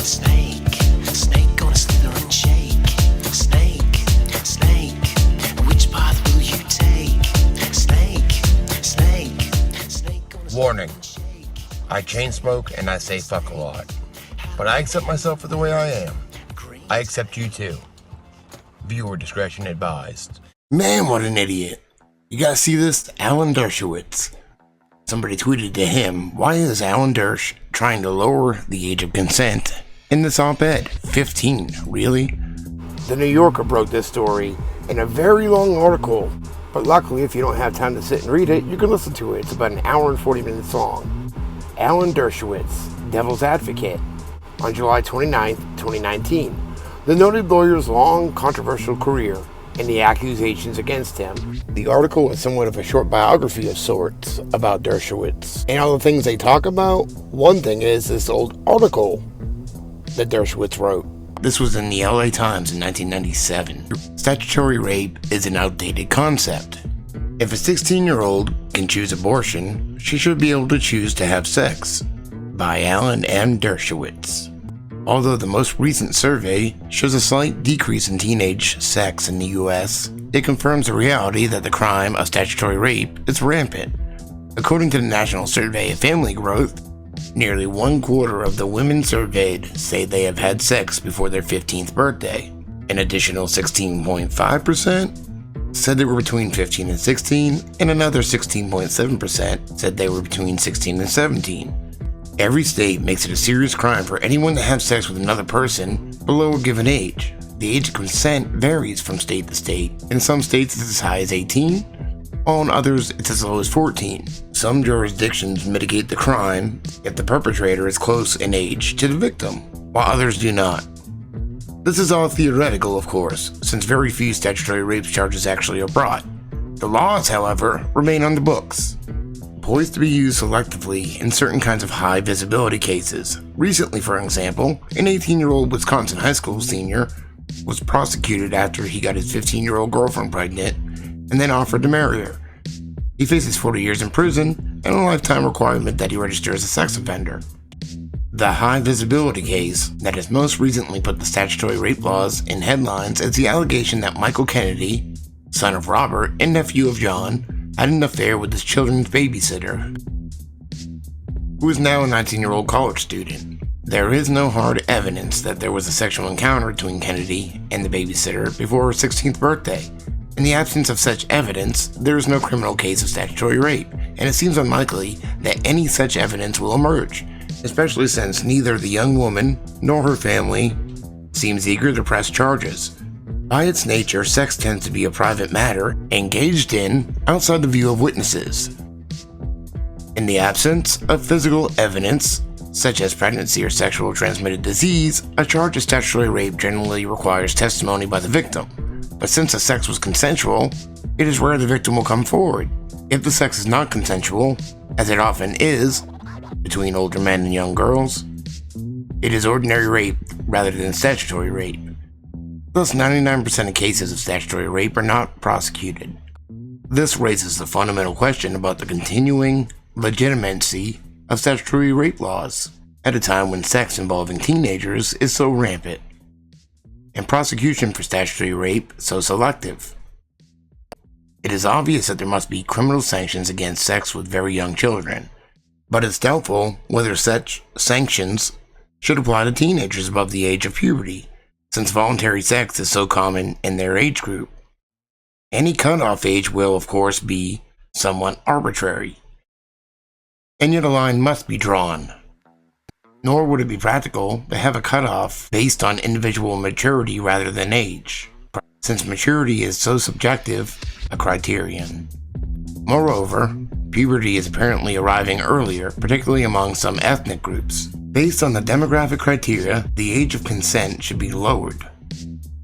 Snake, snake gonna slither and shake. Snake, snake, which path will you take? Snake, snake, snake gonna slither Warning. and shake. I chain smoke and I say fuck a lot. But I accept myself for the way I am. I accept you too. Viewer discretion advised. Man, what an idiot. You gotta see this? Alan Dershowitz. Somebody tweeted to him, why is Alan Dersh trying to lower the age of consent in this op-ed? 15, really? The New Yorker broke this story in a very long article, but luckily if you don't have time to sit and read it, you can listen to it. It's about an hour and 40 minutes long. Alan Dershowitz, Devil's Advocate, on July 29th, 2019. The noted lawyer's long, controversial career and the accusations against him. The article is somewhat of a short biography of sorts about Dershowitz. And all the things they talk about, one thing is this old article that Dershowitz wrote. This was in the LA Times in 1997. Statutory rape is an outdated concept. If a 16-year-old can choose abortion, she should be able to choose to have sex. By Alan M. Dershowitz. Although the most recent survey shows a slight decrease in teenage sex in the US, it confirms the reality that the crime of statutory rape is rampant. According to the National Survey of Family Growth, nearly 1/4 of the women surveyed say they have had sex before their 15th birthday. An additional 16.5% said they were between 15 and 16, and another 16.7% said they were between 16 and 17. Every state makes it a serious crime for anyone to have sex with another person below a given age. The age of consent varies from state to state. In some states it's as high as 18, while in others it's as low as 14. Some jurisdictions mitigate the crime if the perpetrator is close in age to the victim, while others do not. This is all theoretical, of course, since very few statutory rape charges actually are brought. The laws, however, remain on the books, poised to be used selectively in certain kinds of high visibility cases. Recently, for example, an 18-year-old Wisconsin high school senior was prosecuted after he got his 15-year-old girlfriend pregnant and then offered to marry her. He faces 40 years in prison and a lifetime requirement that he register as a sex offender. The high visibility case that has most recently put the statutory rape laws in headlines is the allegation that Michael Kennedy, son of Robert and nephew of John, had an affair with his children's babysitter, who is now a 19-year-old college student. There is no hard evidence that there was a sexual encounter between Kennedy and the babysitter before her 16th birthday. In the absence of such evidence, there is no criminal case of statutory rape, and it seems unlikely that any such evidence will emerge, especially since neither the young woman nor her family seems eager to press charges. By its nature, sex tends to be a private matter engaged in outside the view of witnesses. In the absence of physical evidence, such as pregnancy or sexual transmitted disease, a charge of statutory rape generally requires testimony by the victim. But since the sex was consensual, it is rare the victim will come forward. If the sex is not consensual, as it often is, between older men and young girls, it is ordinary rape rather than statutory rape. Thus, 99% of cases of statutory rape are not prosecuted. This raises the fundamental question about the continuing legitimacy of statutory rape laws at a time when sex involving teenagers is so rampant, and prosecution for statutory rape so selective. It is obvious that there must be criminal sanctions against sex with very young children, but it's doubtful whether such sanctions should apply to teenagers above the age of puberty, since voluntary sex is so common in their age group. Any cutoff age will, of course, be somewhat arbitrary, and yet a line must be drawn. Nor would it be practical to have a cutoff based on individual maturity rather than age, since maturity is so subjective a criterion. Moreover, puberty is apparently arriving earlier, particularly among some ethnic groups. Based on the demographic criteria, the age of consent should be lowered.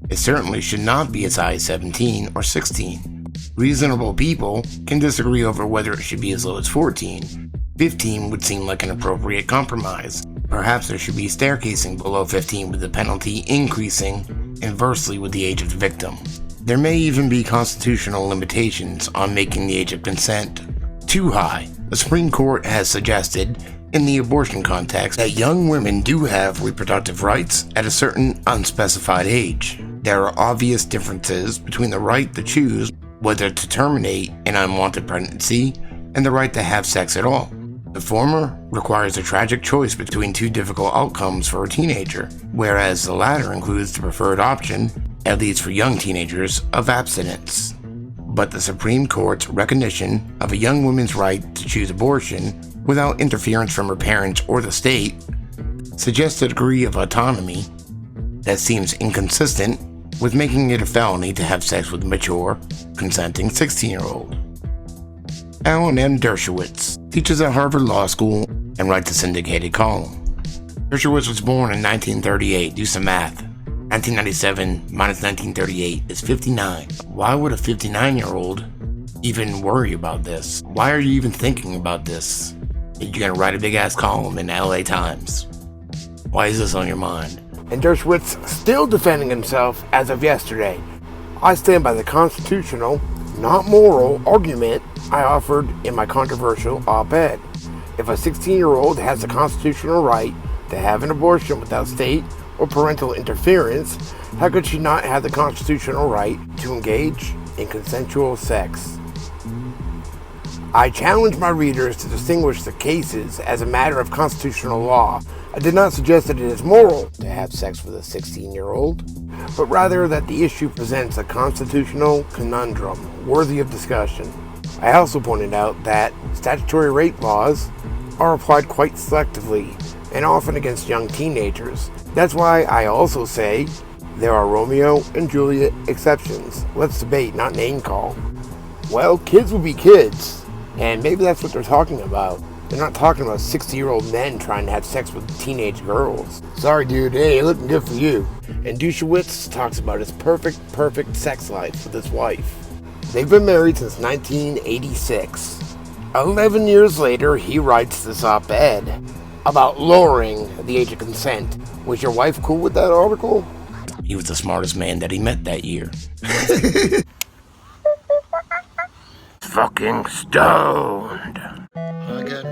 It certainly should not be as high as 17 or 16. Reasonable people can disagree over whether it should be as low as 14. 15 would seem like an appropriate compromise. Perhaps there should be staircasing below 15 with the penalty increasing inversely with the age of the victim. There may even be constitutional limitations on making the age of consent too high. The Supreme Court has suggested in the abortion context that young women do have reproductive rights at a certain unspecified age. There are obvious differences between the right to choose whether to terminate an unwanted pregnancy and the right to have sex at all. The former requires a tragic choice between two difficult outcomes for a teenager, whereas the latter includes the preferred option, at least for young teenagers, of abstinence. But the Supreme Court's recognition of a young woman's right to choose abortion without interference from her parents or the state suggests a degree of autonomy that seems inconsistent with making it a felony to have sex with a mature, consenting 16-year-old. Alan M. Dershowitz teaches at Harvard Law School and writes a syndicated column. Dershowitz was born in 1938. Do some math. 1997 minus 1938 is 59. Why would a 59-year-old even worry about this? Why are you even thinking about this? You're gonna write a big-ass column in the LA Times. Why is this on your mind? And Dershowitz still defending himself as of yesterday. I stand by the constitutional, not moral, argument I offered in my controversial op-ed. If a 16-year-old has the constitutional right to have an abortion without state or parental interference, how could she not have the constitutional right to engage in consensual sex? I challenge my readers to distinguish the cases as a matter of constitutional law. I did not suggest that it is moral to have sex with a 16-year-old, but rather that the issue presents a constitutional conundrum worthy of discussion. I also pointed out that statutory rape laws are applied quite selectively and often against young teenagers. That's why I also say there are Romeo and Juliet exceptions. Let's debate, not name call. Well, kids will be kids, and maybe that's what they're talking about. They're not talking about 60-year-old men trying to have sex with teenage girls. Sorry, dude. Hey, looking good for you. And Dershowitz talks about his perfect sex life with his wife. They've been married since 1986. 11 years later, he writes this op-ed about lowering the age of consent. Was your wife cool with that article? He was the smartest man that he met that year. Fucking stoned. I got